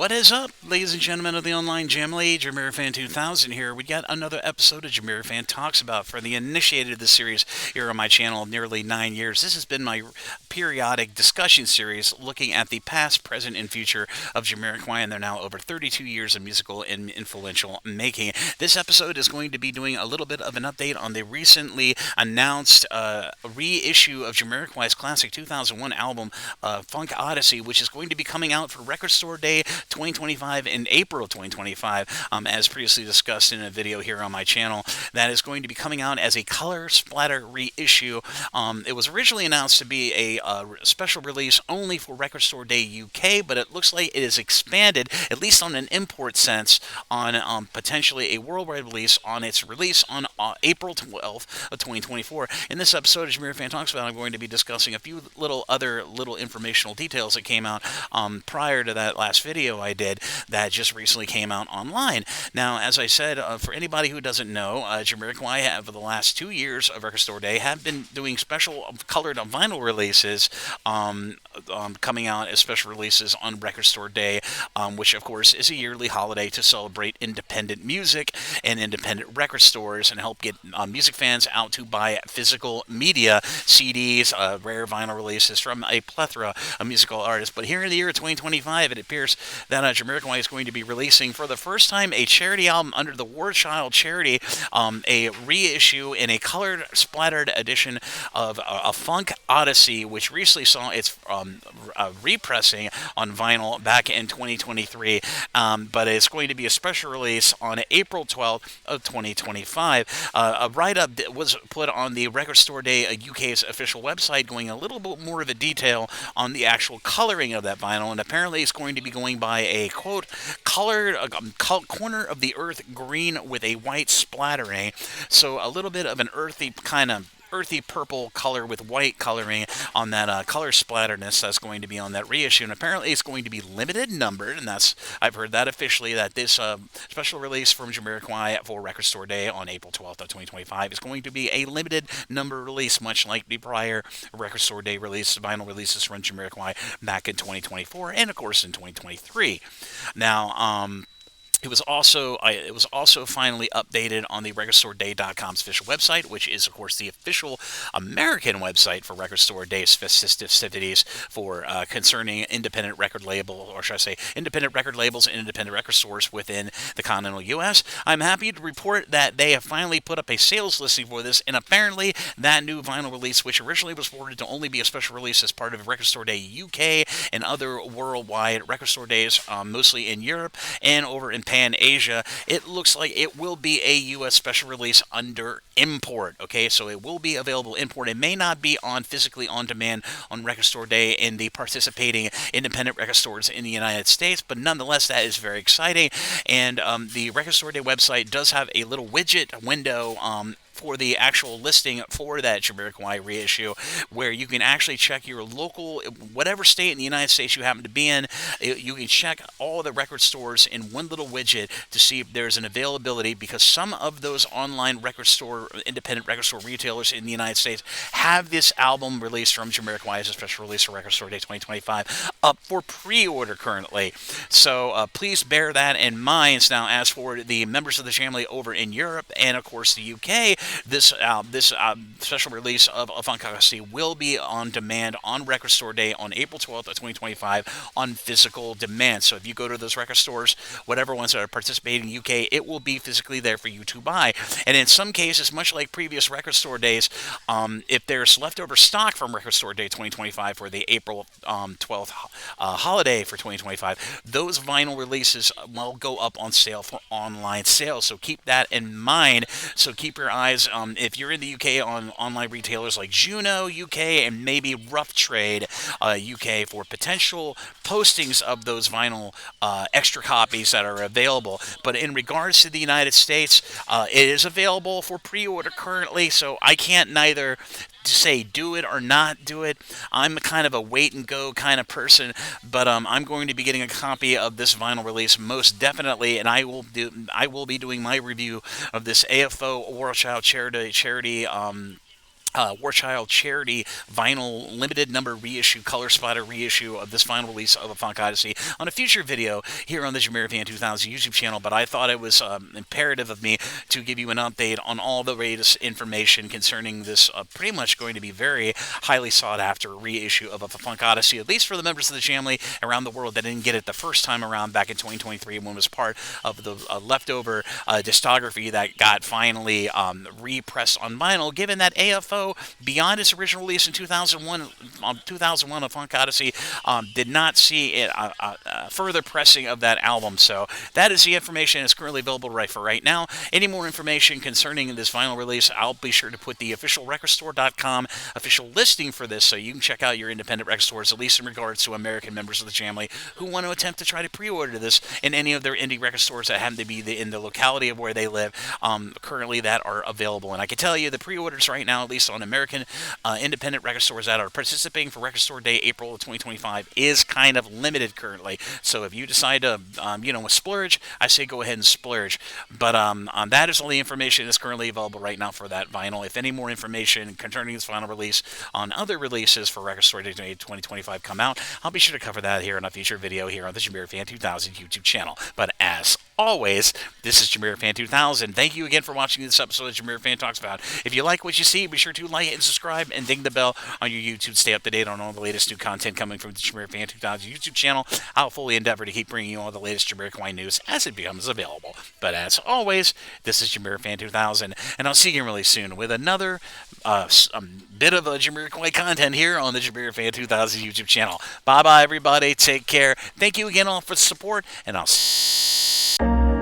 What is up, ladies and gentlemen of the online Jamily? JamiroFan 2000 here. We got another episode of JamiroFan Talks About. For the initiated of the series here on my channel of nearly 9 years, this has been my periodic discussion series looking at the past, present, and future of Jamiroquai, and they're now over 32 years of musical and influential making. This episode is going to be doing a little bit of an update on the recently announced reissue of Jamiroquai's classic 2001 album, Funk Odyssey, which is going to be coming out for Record Store Day 2025 in April 2025, as previously discussed in a video here on my channel. That is going to be coming out as a Color-Splatter reissue. It was originally announced to be a special release only for Record Store Day UK, but it looks like it is expanded, at least on an import sense, on potentially a worldwide release on its release on April 12th of 2024. In this episode of JamiroFan Talks About, I'm going to be discussing a few other informational details that came out prior to that last video I did that just recently came out online. Now, as I said, for anybody who doesn't know, Jamiroquai, over the last 2 years of Record Store Day, have been doing special colored vinyl releases, coming out as special releases on Record Store Day, which of course is a yearly holiday to celebrate independent music and independent record stores and help get music fans out to buy physical media, CDs, rare vinyl releases from a plethora of musical artists. But here in the year 2025, it appears that Jamiroquai is going to be releasing for the first time a charity album under the War Child charity, a reissue in a colored splattered edition of A Funk Odyssey, which recently saw its repressing on vinyl back in 2023, but it's going to be a special release on April 12th of 2025. A write-up was put on the Record Store Day UK's official website, going a little bit more of a detail on the actual coloring of that vinyl, and apparently it's going to be going by a, quote, colored corner of the earth green with a white splattering, so a little bit of an earthy purple color with white coloring on that color splatterness that's going to be on that reissue. And apparently it's going to be limited numbered, and I've heard that officially, that this special release from Jamiroquai for Record Store Day on April 12th of 2025 is going to be a limited number release, much like the prior Record Store Day release, vinyl releases from Jamiroquai back in 2024 and of course in 2023. Now, it was also finally updated on the RecordStoreDay.com's official website, which is, of course, the official American website for Record Store Day's festivities for concerning independent record label, or should I say, independent record labels and independent record stores within the continental U.S. I'm happy to report that they have finally put up a sales listing for this, and apparently that new vinyl release, which originally was reported to only be a special release as part of Record Store Day UK and other worldwide Record Store Days, mostly in Europe and over in Pan Asia, it looks like it will be a U.S. special release under import. Okay, so it will be available import. It may not be on physically on demand on Record Store Day in the participating independent record stores in the United States, but nonetheless, that is very exciting. And the Record Store Day website does have a little widget window for the actual listing for that Jamiroquai reissue, where you can actually check your local, whatever state in the United States you happen to be in, you can check all the record stores in one little widget to see if there's an availability, because some of those online record store, independent record store retailers in the United States have this album released from Jamiroquai as a special release for Record Store Day 2025 up for pre-order currently. So please bear that in mind. Now, as for the members of the family over in Europe and of course the UK, this special release of A Funk Odyssey will be on demand on Record Store Day on April 12th of 2025 on physical demand. So if you go to those record stores, whatever ones that are participating in the UK, it will be physically there for you to buy. And in some cases, much like previous Record Store Days, if there's leftover stock from Record Store Day 2025 for the April 12th holiday for 2025, those vinyl releases will go up on sale for online sales. So keep that in mind. So keep your eyes, if you're in the UK, on online retailers like Juno UK and maybe Rough Trade UK for potential postings of those vinyl extra copies that are available. But in regards to the United States, it is available for pre-order currently, so I can't neither to say do it or not do it. I'm kind of a wait and go kind of person, but I'm going to be getting a copy of this vinyl release most definitely, and I will be doing my review of this AFO War Child charity Warchild charity vinyl limited number reissue, Color-Splatter reissue of this final release of A Funk Odyssey on a future video here on the JamiroFan 2000 YouTube channel. But I thought it was imperative of me to give you an update on all the latest information concerning this pretty much going to be very highly sought after reissue of A Funk Odyssey, at least for the members of the family around the world that didn't get it the first time around back in 2023 when it was part of the leftover discography that got finally repressed on vinyl, given that AFO, beyond its original release in 2001, A Funk Odyssey did not see it, further pressing of that album. So that is the information that's currently available right now. Any more information concerning this vinyl release, I'll be sure to put the official recordstore.com official listing for this, so you can check out your independent record stores, at least in regards to American members of the family who want to attempt to try to pre-order this in any of their indie record stores that happen to be in the locality of where they live currently that are available. And I can tell you the pre-orders right now, at least on American independent record stores that are participating for Record Store Day, April of 2025, is kind of limited currently. So if you decide to, splurge, I say go ahead and splurge. But that is all the information that's currently available right now for that vinyl. If any more information concerning this final release on other releases for Record Store Day 2025 come out, I'll be sure to cover that here in a future video here on the JamiroFan 2000 YouTube channel. But as always, this is JamiroFan 2000. Thank you again for watching this episode of JamiroFan Talks About. If you like what you see, be sure to like and subscribe and ding the bell on your YouTube to stay up to date on all the latest new content coming from the JamiroFan 2000 YouTube channel. I'll fully endeavor to keep bringing you all the latest Jamiroquai news as it becomes available. But as always, this is JamiroFan 2000, and I'll see you really soon with another bit of Jamiroquai content here on the JamiroFan 2000 YouTube channel. Bye-bye, everybody. Take care. Thank you again all for the support, and I'll see you.